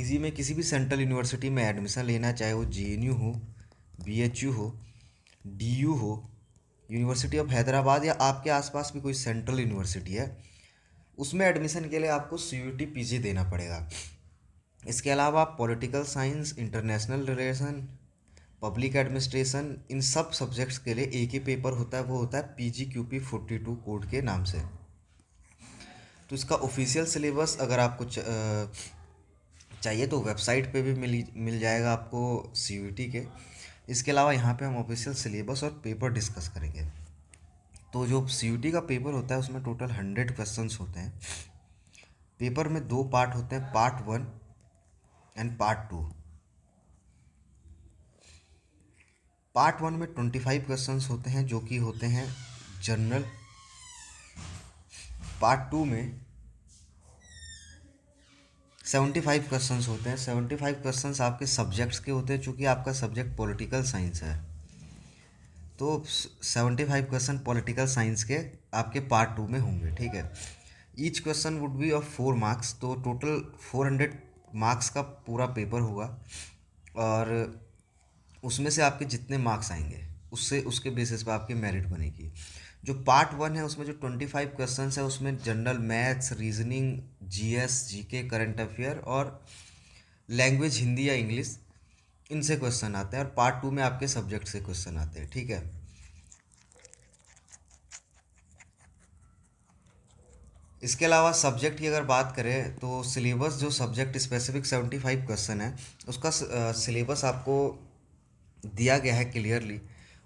PG में किसी भी सेंट्रल यूनिवर्सिटी में एडमिशन लेना, चाहे वो जेएनयू हो, बीएचयू हो, डीयू हो, यूनिवर्सिटी ऑफ हैदराबाद या आपके आसपास भी कोई सेंट्रल यूनिवर्सिटी है, उसमें एडमिशन के लिए आपको सीयूटी पीजी देना पड़ेगा। इसके अलावा आप political science, international relation, public administration, इन सब सब्जेक्ट्स के लिए एक ही पेपर होता है, वो होता है PGQP42 कोड के नाम से। तो इसका ऑफिशियल सिलेबस अगर आपको चाहिए तो वेबसाइट पे भी मिल जाएगा आपको सीयूटी के। इसके अलावा यहाँ पे हम ऑफिशियल सिलेबस और पेपर डिस्कस करेंगे। तो जो सीयूटी का पेपर होता है उसमें टोटल 100 क्वेश्चंस होते हैं। पेपर में दो पार्ट होते हैं, पार्ट 1 एंड पार्ट 2। पार्ट 1 में 25 क्वेश्चंस होते हैं जो कि होते हैं जनरल। पार्ट 2 में 75 क्वेश्चंस होते हैं। 75 क्वेश्चंस आपके सब्जेक्ट्स के होते हैं, चूँकि आपका सब्जेक्ट पॉलिटिकल साइंस है तो 75 क्वेश्चन पॉलिटिकल साइंस के आपके पार्ट 2 में होंगे, ठीक है। Each question would be of 4 marks, तो टोटल 400 मार्क्स का पूरा पेपर होगा और उसमें से आपके जितने मार्क्स आएंगे उससे उसके बेसिस पे आपकी मेरिट बनेगी। जो पार्ट 1 है उसमें जो 25 क्वेश्चंस है उसमें general maths, reasoning, GS, GK, current affair और लैंग्वेज हिंदी या इंग्लिश, इनसे क्वेश्चन आते हैं और पार्ट 2 में आपके सब्जेक्ट से क्वेश्चन आते हैं, ठीक है। इसके अलावा सब्जेक्ट की अगर बात करें तो सिलेबस जो सब्जेक्ट स्पेसिफिक 75 क्वेश्चन है उसका सिलेबस आपको दिया गया है क्लियरली।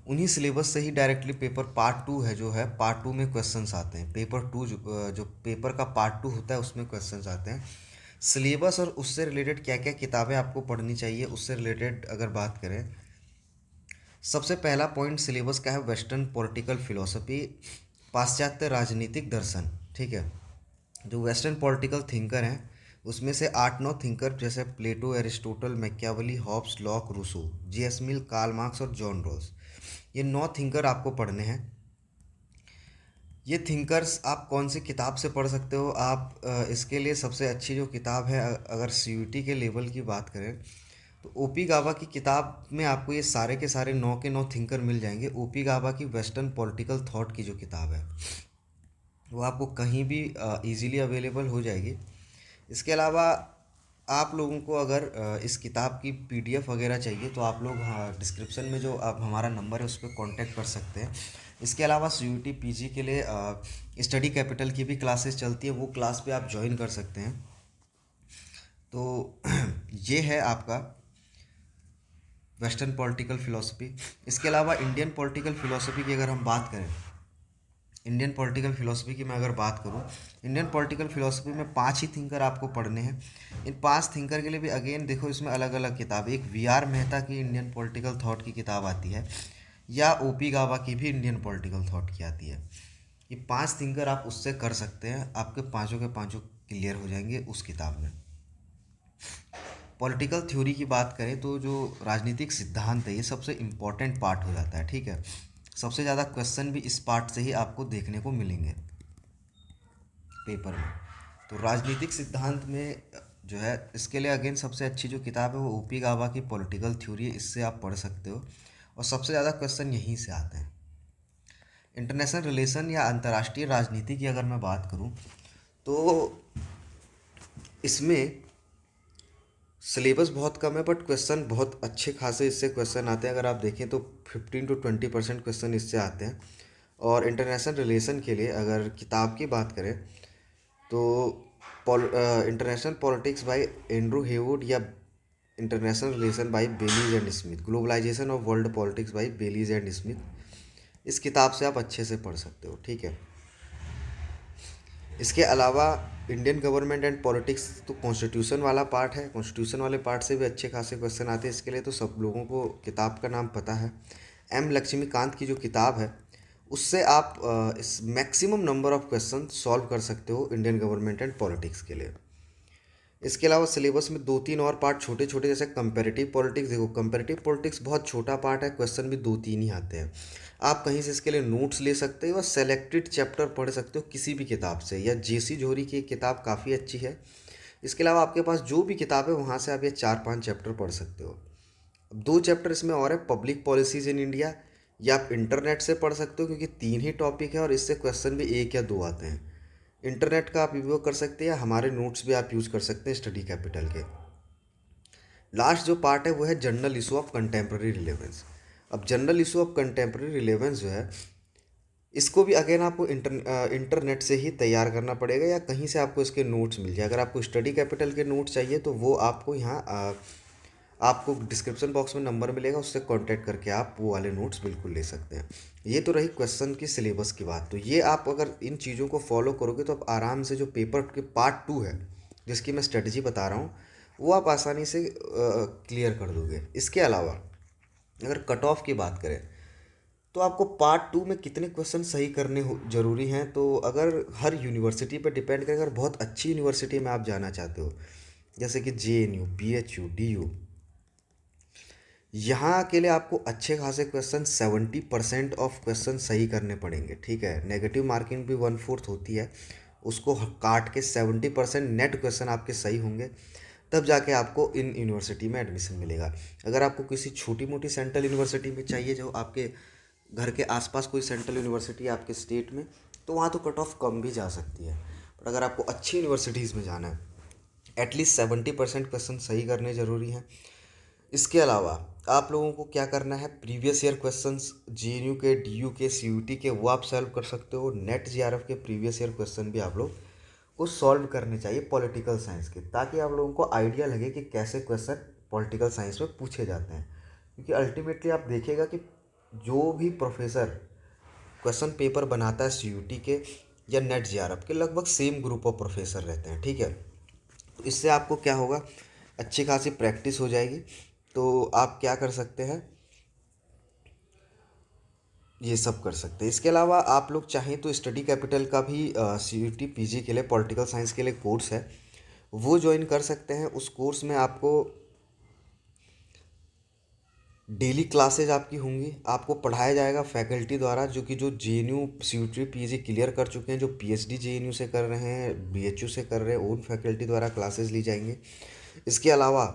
उन्हीं सिलेबस से ही डायरेक्टली पेपर पार्ट 2 है जो है, पार्ट 2 में क्वेश्चंस आते हैं। पेपर 2 जो पेपर का पार्ट 2 होता है उसमें क्वेश्चंस आते हैं। सिलेबस और उससे रिलेटेड क्या क्या किताबें आपको पढ़नी चाहिए उससे रिलेटेड अगर बात करें, सबसे पहला पॉइंट सिलेबस का है वेस्टर्न पॉलिटिकल फिलोसफी, पाश्चात्य राजनीतिक दर्शन, ठीक है। जो वेस्टर्न पॉलिटिकल थिंकर हैं उसमें से 8-9 थिंकर जैसे Plato, Aristotle, Machiavelli, Hobbes, Locke, Rousseau, GS Mill, Karl Marx और जॉन रॉल्स, ये 9 थिंकर आपको पढ़ने हैं। ये थिंकर्स आप कौन सी किताब से पढ़ सकते हो? आप इसके लिए सबसे अच्छी जो किताब है अगर सीयूटी के लेवल की बात करें तो ओपी गावा की किताब में आपको ये सारे के सारे 9 के 9 थिंकर मिल जाएंगे। ओपी गावा की वेस्टर्न पॉलिटिकल थॉट की जो किताब है वो आपको कहीं भी इजीली अवेलेबल हो जाएगी। इसके अलावा आप लोगों को अगर इस किताब की पीडीएफ वगैरह चाहिए तो आप लोग, हाँ, डिस्क्रिप्शन में जो आप हमारा नंबर है उस पर कॉन्टैक्ट कर सकते हैं। इसके अलावा सीयूटी पीजी के लिए स्टडी कैपिटल की भी क्लासेस चलती है, वो क्लास पे आप ज्वाइन कर सकते हैं। तो ये है आपका वेस्टर्न पॉलिटिकल फ़िलॉसफी। इसके अलावा इंडियन पॉलिटिकल फ़िलॉसफी की अगर हम बात करें, इंडियन पॉलिटिकल फ़िलॉसफी की मैं अगर बात करूं, इंडियन पॉलिटिकल फ़िलॉसफी में 5 ही थिंकर आपको पढ़ने हैं। इन 5 थिंकर के लिए भी अगेन देखो इसमें अलग अलग किताब, एक वीआर मेहता की इंडियन पॉलिटिकल थॉट की किताब आती है या ओपी गावा की भी इंडियन पॉलिटिकल थॉट की आती है। ये 5 थिंकर आप उससे कर सकते हैं, आपके पाँचों के पाँचों क्लियर हो जाएंगे उस किताब में। पॉलिटिकल थ्योरी की बात करें तो जो राजनीतिक सिद्धांत है ये सबसे इम्पॉर्टेंट पार्ट हो जाता है, ठीक है। सबसे ज़्यादा क्वेश्चन भी इस पार्ट से ही आपको देखने को मिलेंगे पेपर में। तो राजनीतिक सिद्धांत में जो है इसके लिए अगेन सबसे अच्छी जो किताब है वो ओपी गावा की पॉलिटिकल थ्योरी है, इससे आप पढ़ सकते हो और सबसे ज़्यादा क्वेश्चन यहीं से आते हैं। इंटरनेशनल रिलेशन या अंतर्राष्ट्रीय राजनीति की अगर मैं बात करूं तो इसमें सिलेबस बहुत कम है बट क्वेश्चन बहुत अच्छे खासे इससे क्वेश्चन आते हैं। अगर आप देखें तो 15 to 20% क्वेश्चन इससे आते हैं। और इंटरनेशनल रिलेशन के लिए अगर किताब की बात करें तो international politics by Andrew Heywood या international relation by Baylis and Smith, globalisation of world politics by Baylis and Smith, इस किताब से आप अच्छे से पढ़ सकते हो, ठीक है। इसके अलावा इंडियन गवर्नमेंट एंड पॉलिटिक्स तो कॉन्स्टिट्यूशन वाला पार्ट है, कॉन्स्टिट्यूशन वाले पार्ट से भी अच्छे खासे क्वेश्चन आते हैं। इसके लिए तो सब लोगों को किताब का नाम पता है, एम लक्ष्मीकांत की जो किताब है उससे आप इस maximum number of question solve कर सकते हो इंडियन गवर्नमेंट एंड पॉलिटिक्स के लिए। इसके अलावा सिलेबस में 2-3 और पार्ट छोटे छोटे जैसे कंपैरेटिव पॉलिटिक्स, देखो कंपैरेटिव पॉलिटिक्स बहुत छोटा पार्ट है, क्वेश्चन भी 2-3 ही आते हैं। आप कहीं से इसके लिए नोट्स ले सकते हो और सेलेक्टेड चैप्टर पढ़ सकते हो किसी भी किताब से, या जेसी जोहरी की एक किताब काफ़ी अच्छी है, इसके अलावा आपके पास जो भी किताब है वहाँ से आप ये 4-5 चैप्टर पढ़ सकते हो। अब 2 चैप्टर इसमें और है, पब्लिक पॉलिसीज़ इन इंडिया, ये आप इंटरनेट से पढ़ सकते हो क्योंकि 3 ही टॉपिक है और इससे क्वेश्चन भी 1 या 2 आते हैं। इंटरनेट का आप उपयोग कर सकते हैं या हमारे नोट्स भी आप यूज़ कर सकते हैं स्टडी कैपिटल के। लास्ट जो पार्ट है वो है general issue of contemporary relevance. अब general issue of contemporary relevance जो है, इसको भी अगेन आपको इंटरनेट से ही तैयार करना पड़ेगा या कहीं से आपको इसके नोट्स मिल जाए। अगर आपको स्टडी कैपिटल के नोट्स चाहिए तो वो आपको यहाँ आपको डिस्क्रिप्शन बॉक्स में नंबर मिलेगा, उससे कांटेक्ट करके आप वो वाले नोट्स बिल्कुल ले सकते हैं। ये तो रही क्वेश्चन की सिलेबस की बात। तो ये आप अगर इन चीज़ों को फॉलो करोगे तो आप आराम से जो पेपर के पार्ट 2 है जिसकी मैं स्ट्रेटजी बता रहा हूँ वो आप आसानी से क्लियर कर दोगे। इसके अलावा अगर कट ऑफ की बात करें तो आपको पार्ट 2 में कितने क्वेश्चन सही करने ज़रूरी हैं, तो अगर हर यूनिवर्सिटी पर डिपेंड करें। अगर बहुत अच्छी यूनिवर्सिटी में आप जाना चाहते हो जैसे कि JNU, PHU, DU, यहाँ के लिए आपको अच्छे खासे क्वेश्चन 70% ऑफ क्वेश्चन सही करने पड़ेंगे। ठीक है, नेगेटिव मार्किंग भी 1/4 होती है, उसको काट के 70% नेट क्वेश्चन आपके सही होंगे, तब जाके आपको इन यूनिवर्सिटी में एडमिशन मिलेगा। अगर आपको किसी छोटी मोटी सेंट्रल यूनिवर्सिटी में चाहिए जो आपके घर के आसपास कोई सेंट्रल यूनिवर्सिटी है आपके स्टेट में, तो वहाँ तो कट ऑफ कम भी जा सकती है। बट अगर आपको अच्छी यूनिवर्सिटीज़ में जाना है एटलीस्ट 70% क्वेश्चन सही करने ज़रूरी हैं। इसके अलावा आप लोगों को क्या करना है, प्रीवियस ईयर क्वेश्चंस JNU के, DU के, CUT के वो आप सॉल्व कर सकते हो। नेट JRF के प्रीवियस ईयर क्वेश्चन भी आप लोग को सॉल्व करने चाहिए पॉलिटिकल साइंस के, ताकि आप लोगों को आइडिया लगे कि कैसे क्वेश्चन पॉलिटिकल साइंस में पूछे जाते हैं। क्योंकि अल्टीमेटली आप देखिएगा कि जो भी प्रोफेसर क्वेश्चन पेपर बनाता है CUT के या नेट JRF के, लगभग सेम ग्रुप ऑफ प्रोफेसर रहते हैं। ठीक है, तो इससे आपको क्या होगा, अच्छी खासी प्रैक्टिस हो जाएगी। तो आप क्या कर सकते हैं, ये सब कर सकते हैं। इसके अलावा आप लोग चाहें तो स्टडी कैपिटल का भी CUT PG के लिए पॉलिटिकल साइंस के लिए कोर्स है, वो ज्वाइन कर सकते हैं। उस कोर्स में आपको डेली क्लासेज आपकी होंगी, आपको पढ़ाया जाएगा फैकल्टी द्वारा जो JNU CUT PG क्लियर कर चुके हैं, जो PhD JNU से कर रहे हैं, BHU से कर रहे हैं, उन फैकल्टी द्वारा क्लासेस ली जाएंगे। इसके अलावा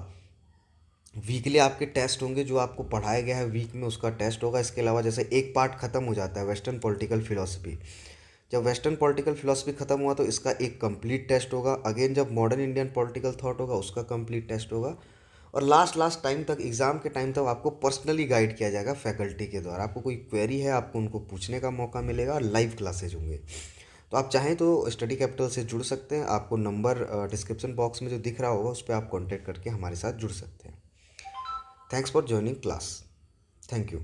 वीकली आपके टेस्ट होंगे, जो आपको पढ़ाया गया है वीक में उसका टेस्ट होगा। इसके अलावा जैसे एक पार्ट ख़त्म हो जाता है वेस्टर्न पॉलिटिकल फिलॉसफी, जब वेस्टर्न पॉलिटिकल फिलॉसफी ख़त्म हुआ तो इसका एक कंप्लीट टेस्ट होगा। अगेन जब मॉडर्न इंडियन पॉलिटिकल थॉट होगा उसका कंप्लीट टेस्ट होगा। और लास्ट टाइम तक, एग्ज़ाम के टाइम तक आपको पर्सनली गाइड किया जाएगा फैकल्टी के द्वारा। आपको कोई क्वेरी है आपको उनको पूछने का मौका मिलेगा और लाइव क्लासेज होंगे। तो आप चाहें तो स्टडी कैपिटल से जुड़ सकते हैं। आपको नंबर डिस्क्रिप्शन बॉक्स में जो दिख रहा होगा उस पर आप कॉन्टैक्ट करके हमारे साथ जुड़ सकते हैं। Thanks for joining class. Thank you.